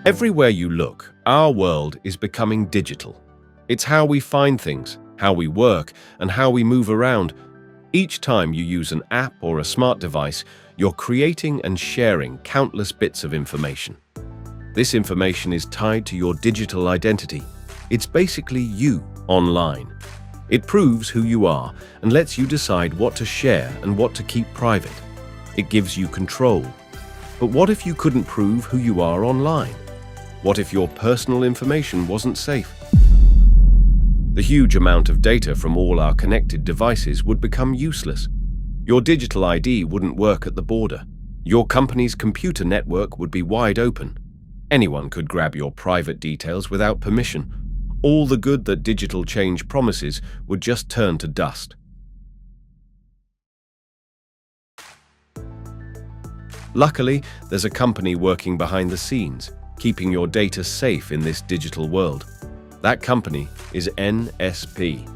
Everywhere you look, our world is becoming digital. It's how we find things, how we work, and how we move around. Each time you use an app or a smart device, you're creating and sharing countless bits of information. This information is tied to your digital identity. It's basically you online. It proves who you are and lets you decide what to share and what to keep private. It gives you control. But what if you couldn't prove who you are online? What if your personal information wasn't safe? The huge amount of data from all our connected devices would become useless. Your digital ID wouldn't work at the border. Your company's computer network would be wide open. Anyone could grab your private details without permission. All the good that digital change promises would just turn to dust. Luckily, there's a company working behind the scenes, keeping your data safe in this digital world. That company is NSP.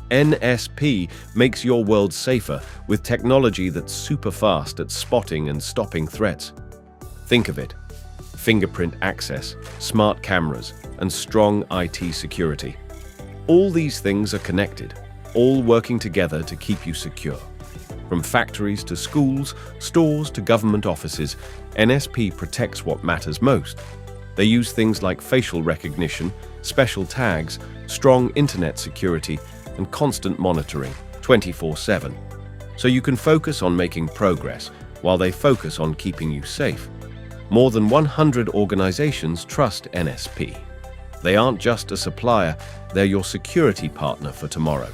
NSP makes your world safer with technology that's super fast at spotting and stopping threats. Think of it: fingerprint access, smart cameras, and strong IT security. All these things are connected, all working together to keep you secure. From factories to schools, stores to government offices, NSP protects what matters most. They use things like facial recognition, special tags, strong internet security, and constant monitoring 24/7. So you can focus on making progress while they focus on keeping you safe. More than 100 organizations trust NSP. They aren't just a supplier, they're your security partner for tomorrow.